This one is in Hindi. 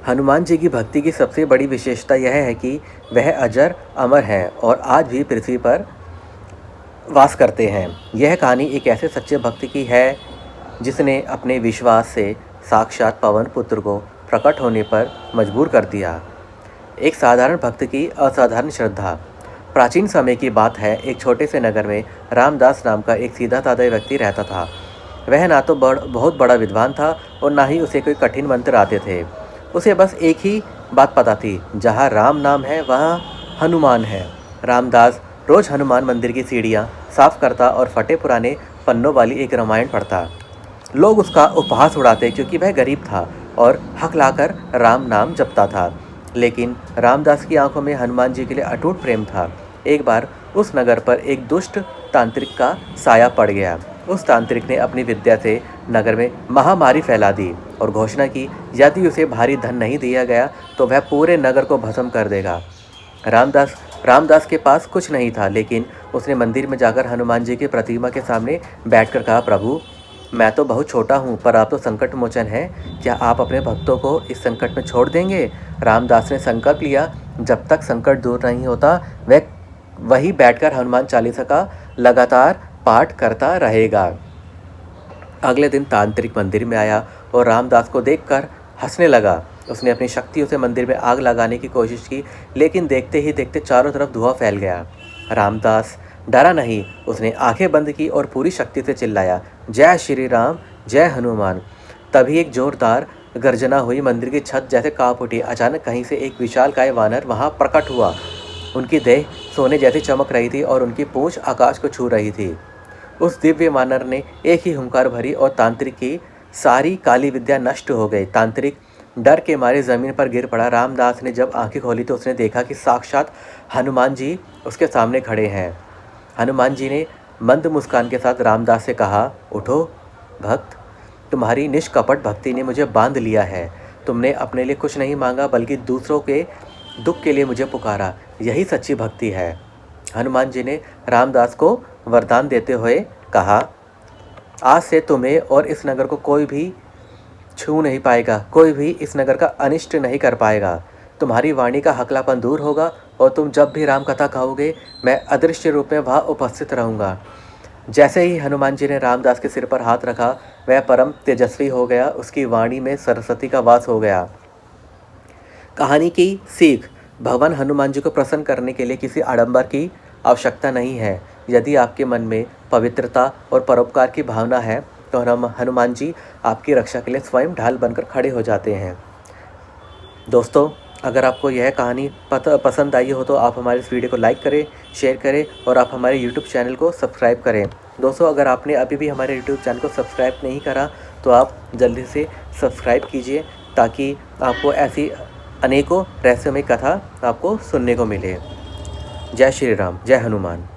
हनुमान जी की भक्ति की सबसे बड़ी विशेषता यह है कि वह अजर अमर हैं और आज भी पृथ्वी पर वास करते हैं। यह कहानी एक ऐसे सच्चे भक्त की है जिसने अपने विश्वास से साक्षात पवन पुत्र को प्रकट होने पर मजबूर कर दिया। एक साधारण भक्त की असाधारण श्रद्धा। प्राचीन समय की बात है, एक छोटे से नगर में रामदास नाम का एक सीधा साधा व्यक्ति रहता था। वह ना तो बहुत बड़ा विद्वान था और ना ही उसे कोई कठिन मंत्र आते थे। उसे बस एक ही बात पता थी, जहाँ राम नाम है वहाँ हनुमान है। रामदास रोज हनुमान मंदिर की सीढ़ियाँ साफ करता और फटे पुराने पन्नों वाली एक रामायण पढ़ता। लोग उसका उपहास उड़ाते क्योंकि वह गरीब था और हक लाकर राम नाम जपता था। लेकिन रामदास की आंखों में हनुमान जी के लिए अटूट प्रेम था। एक बार उस नगर पर एक दुष्ट तांत्रिक का साया पड़ गया। उस तांत्रिक ने अपनी विद्या से नगर में महामारी फैला दी और घोषणा की, यदि उसे भारी धन नहीं दिया गया तो वह पूरे नगर को भस्म कर देगा। रामदास रामदास के पास कुछ नहीं था, लेकिन उसने मंदिर में जाकर हनुमान जी की प्रतिमा के सामने बैठकर कहा, प्रभु, मैं तो बहुत छोटा हूँ पर आप तो संकट मोचन हैं, क्या आप अपने भक्तों को इस संकट में छोड़ देंगे? रामदास ने संकल्प लिया, जब तक संकट दूर नहीं होता वह वही बैठकर हनुमान चालीसा का लगातार पाठ करता रहेगा। अगले दिन तांत्रिक मंदिर में आया और रामदास को देखकर हंसने लगा। उसने अपनी शक्तियों से मंदिर में आग लगाने की कोशिश की, लेकिन देखते ही देखते चारों तरफ धुआं फैल गया। रामदास डरा नहीं, उसने आंखें बंद की और पूरी शक्ति से चिल्लाया, जय श्री राम, जय हनुमान। तभी एक जोरदार गर्जना हुई, मंदिर की छत जैसे कांप उठी। अचानक कहीं से एक विशालकाय वानर वहां प्रकट हुआ। उनकी देह सोने जैसी चमक रही थी और उनकी पूंछ आकाश को छू रही थी। उस दिव्य वानर ने एक ही हुंकार भरी और तांत्रिक की सारी काली विद्या नष्ट हो गई। तांत्रिक डर के मारे जमीन पर गिर पड़ा। रामदास ने जब आंखें खोली तो उसने देखा कि साक्षात हनुमान जी उसके सामने खड़े हैं। हनुमान जी ने मंद मुस्कान के साथ रामदास से कहा, उठो भक्त, तुम्हारी निष्कपट भक्ति ने मुझे बांध लिया है। तुमने अपने लिए कुछ नहीं मांगा बल्कि दूसरों के दुख के लिए मुझे पुकारा। यही सच्ची भक्ति है। हनुमान जी ने रामदास को वरदान देते हुए कहा, आज से तुम्हें और इस नगर को कोई भी छू नहीं पाएगा, कोई भी इस नगर का अनिष्ट नहीं कर पाएगा। तुम्हारी वाणी का हकलापन दूर होगा और तुम जब भी राम कथा कहोगे मैं अदृश्य रूप में वहाँ उपस्थित रहूँगा। जैसे ही हनुमान जी ने रामदास के सिर पर हाथ रखा, वह परम तेजस्वी हो गया। उसकी वाणी में सरस्वती का वास हो गया। कहानी की सीख। भगवान हनुमान जी को प्रसन्न करने के लिए किसी आडंबर की आवश्यकता नहीं है। यदि आपके मन में पवित्रता और परोपकार की भावना है तो हनुमान जी आपकी रक्षा के लिए स्वयं ढाल बनकर खड़े हो जाते हैं। दोस्तों, अगर आपको यह कहानी पसंद आई हो तो आप हमारे इस वीडियो को लाइक करें, शेयर करें और आप हमारे यूट्यूब चैनल को सब्सक्राइब करें। दोस्तों, अगर आपने अभी भी हमारे यूट्यूब चैनल को सब्सक्राइब नहीं करा तो आप जल्दी से सब्सक्राइब कीजिए, ताकि आपको ऐसी अनेकों रहस्यमय कथा आपको सुनने को मिले। जय श्री राम, जय हनुमान।